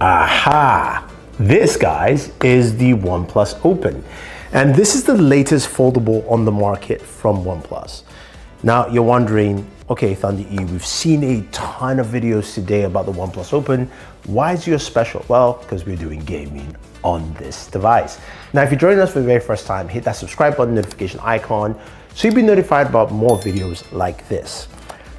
Aha! This, guys, is the OnePlus Open. And this is the latest foldable on the market from OnePlus. Now, you're wondering, okay, Thunder E, we've seen a ton of videos today about the OnePlus Open. Why is yours special? Well, because we're doing gaming on this device. Now, if you're joining us for the very first time, hit that subscribe button, notification icon, so you'll be notified about more videos like this.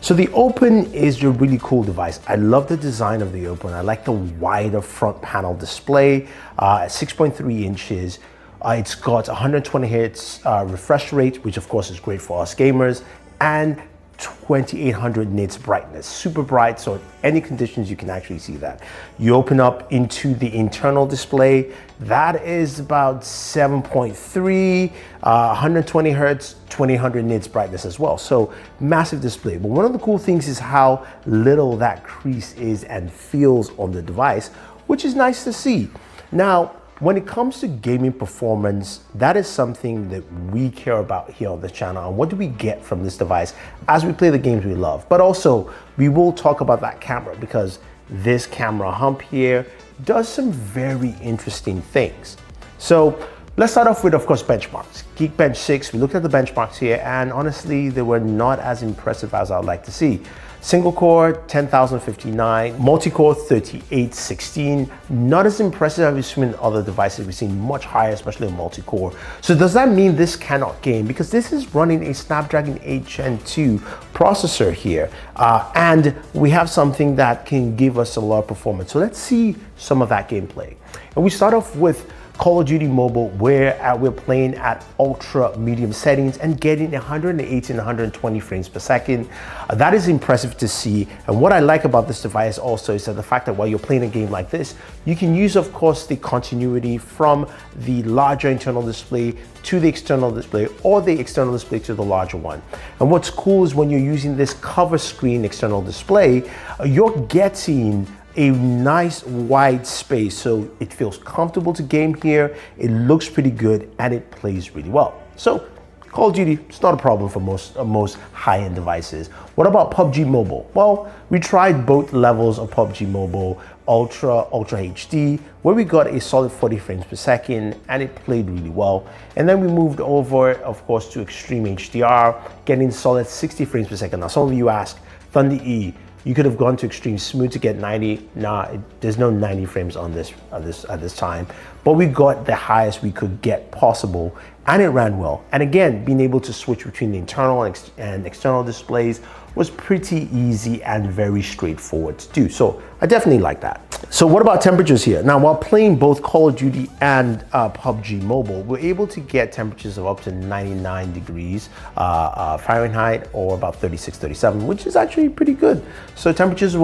So the Open is a really cool device. I love the design of the Open. I like the wider front panel display at 6.3 inches. It's got 120 Hz refresh rate, which of course is great for us gamers, and 2800 nits brightness, super bright, so in any conditions you can actually see that. You open up into the internal display, that is about 7.3, 120 Hertz, 2800 nits brightness as well, so massive display. But one of the cool things is how little that crease is and feels on the device, which is nice to see. Now, when it comes to gaming performance, that is something that we care about here on the channel. And what do we get from this device as we play the games we love? But also, we will talk about that camera because this camera hump here does some very interesting things. So let's start off with, of course, benchmarks. Geekbench 6, we looked at the benchmarks here, and honestly, they were not as impressive as I'd like to see. Single core, 10,059, multi-core, 3816. Not as impressive as we've seen in other devices. We've seen much higher, especially in multi-core. So does that mean this cannot game? Because this is running a Snapdragon 8 Gen 2 processor here. And we have something that can give us a lot of performance. So let's see some of that gameplay. And we start off with Call of Duty Mobile, where we're playing at ultra medium settings and getting 180 and 120 frames per second. That is impressive to see. And what I like about this device also is that the fact that while you're playing a game like this, you can use, of course, the continuity from the larger internal display to the external display, or the external display to the larger one. And what's cool is when you're using this cover screen external display, you're getting a nice wide space, so it feels comfortable to game here, it looks pretty good, and it plays really well. So Call of Duty, it's not a problem for most high-end devices. What about PUBG Mobile? Well, we tried both levels of PUBG Mobile, Ultra HD, where we got a solid 40 frames per second, and it played really well. And then we moved over, of course, to Extreme HDR, getting solid 60 frames per second. Now, some of you ask, Thunder E, you could have gone to Extreme Smooth to get 90. Nah, there's no 90 frames on this at this time. But we got the highest we could get possible, and it ran well. And again, being able to switch between the internal and external displays was pretty easy and very straightforward to do. So I definitely like that. So what about temperatures here? Now, while playing both Call of Duty and PUBG Mobile, we're able to get temperatures of up to 99 degrees Fahrenheit, or about 36, 37, which is actually pretty good. So temperatures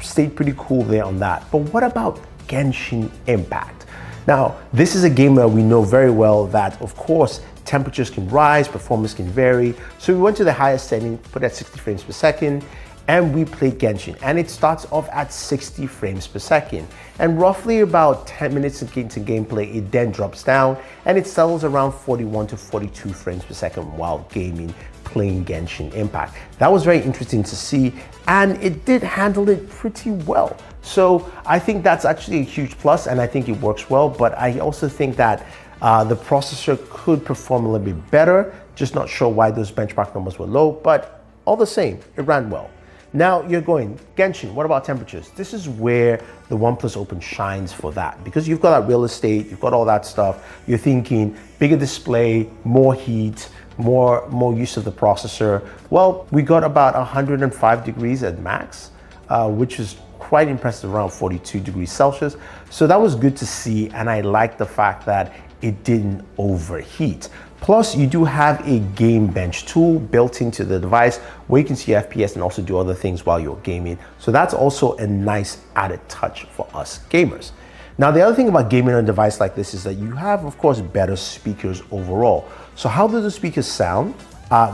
stayed pretty cool there on that. But what about Genshin Impact? Now, this is a game that we know very well that, of course, temperatures can rise, performance can vary. So we went to the highest setting, put at 60 frames per second, and we played Genshin, and it starts off at 60 frames per second. And roughly about 10 minutes into gameplay, it then drops down, and it settles around 41 to 42 frames per second while gaming, playing Genshin Impact. That was very interesting to see, and it did handle it pretty well. So I think that's actually a huge plus, and I think it works well, but I also think that the processor could perform a little bit better. Just not sure why those benchmark numbers were low, but all the same, it ran well. Now you're going, Genshin, what about temperatures? This is where the OnePlus Open shines for that, because you've got that real estate, you've got all that stuff. You're thinking bigger display, more heat, more use of the processor. Well, we got about 105 degrees at max, which is quite impressive, around 42 degrees Celsius. So that was good to see, and I like the fact that it didn't overheat. Plus, you do have a game bench tool built into the device where you can see FPS and also do other things while you're gaming. So that's also a nice added touch for us gamers. Now, the other thing about gaming on a device like this is that you have, of course, better speakers overall. So how do the speakers sound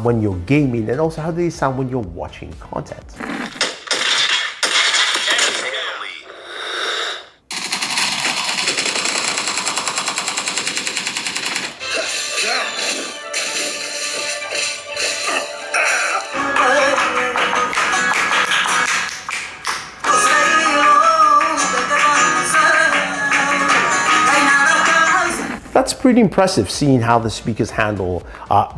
when you're gaming, and also how do they sound when you're watching content? that's pretty impressive, seeing how the speakers handle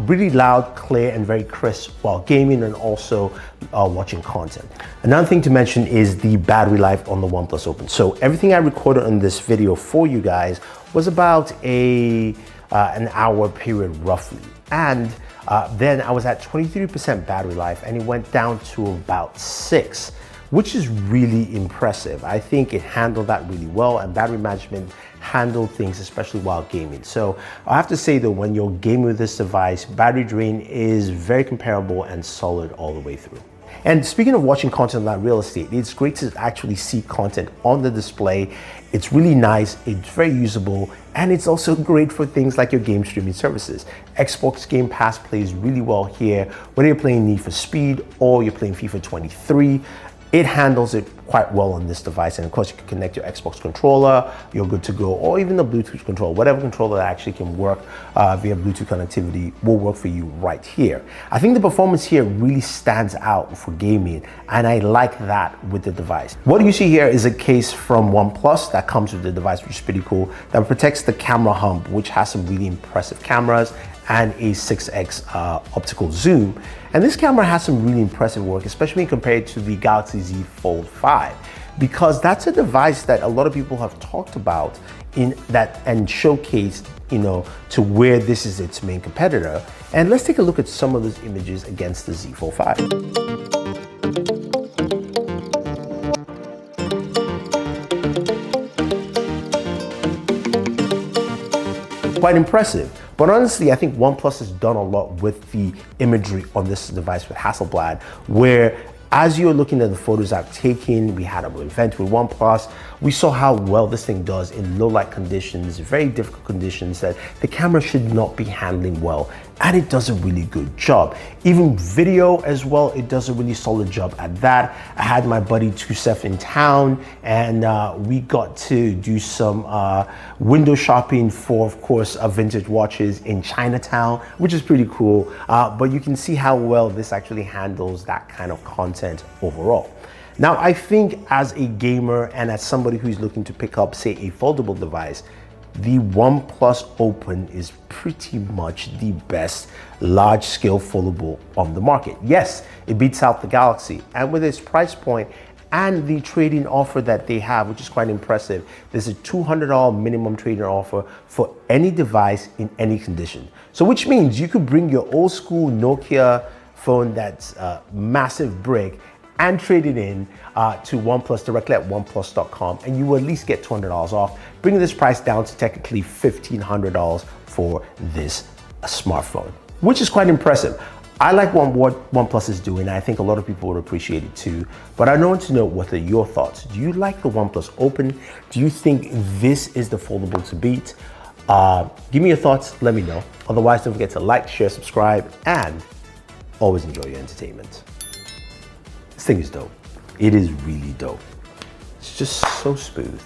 really loud, clear, and very crisp while gaming and also watching content. Another thing to mention is the battery life on the OnePlus Open. So everything I recorded in this video for you guys was about an hour period roughly. And then I was at 23% battery life and it went down to about 6, which is really impressive. I think it handled that really well, and battery management handled things, especially while gaming. So I have to say though, when you're gaming with this device, battery drain is very comparable and solid all the way through. And speaking of watching content on real estate, it's great to actually see content on the display. It's really nice, it's very usable, and it's also great for things like your game streaming services. Xbox Game Pass plays really well here, whether you're playing Need for Speed or you're playing FIFA 23. It handles it quite well on this device, and of course you can connect your Xbox controller, you're good to go, or even the Bluetooth controller. Whatever controller that actually can work via Bluetooth connectivity will work for you right here. I think the performance here really stands out for gaming, and I like that with the device. What you see here is a case from OnePlus that comes with the device, which is pretty cool, that protects the camera hump, which has some really impressive cameras and a 6x optical zoom. And this camera has some really impressive work, especially compared to the Galaxy Z Fold 5, because that's a device that a lot of people have talked about and showcased, to where this is its main competitor. And let's take a look at some of those images against the Z Fold 5. Quite impressive. But honestly, I think OnePlus has done a lot with the imagery on this device with Hasselblad, where as you're looking at the photos I've taken, we had an event with OnePlus, we saw how well this thing does in low light conditions, very difficult conditions that the camera should not be handling well, and it does a really good job. Even video as well, it does a really solid job at that. I had my buddy Tusef in town, and we got to do some window shopping for, of course, vintage watches in Chinatown, which is pretty cool. But you can see how well this actually handles that kind of content overall. Now, I think as a gamer and as somebody who's looking to pick up, say, a foldable device, the OnePlus Open is pretty much the best large-scale foldable on the market. Yes, it beats out the Galaxy, and with its price point and the trade-in offer that they have, which is quite impressive, there's a $200 minimum trade-in offer for any device in any condition. So which means you could bring your old school Nokia phone that's a massive brick and trade it in to OnePlus directly at OnePlus.com, and you will at least get $200 off, bringing this price down to technically $1,500 for this smartphone, which is quite impressive. I like what OnePlus is doing. I think a lot of people would appreciate it too, but I want to know what are your thoughts. Do you like the OnePlus Open? Do you think this is the foldable to beat? Give me your thoughts, let me know. Otherwise, don't forget to like, share, subscribe, and always enjoy your entertainment. This thing is dope. It is really dope. It's just so smooth.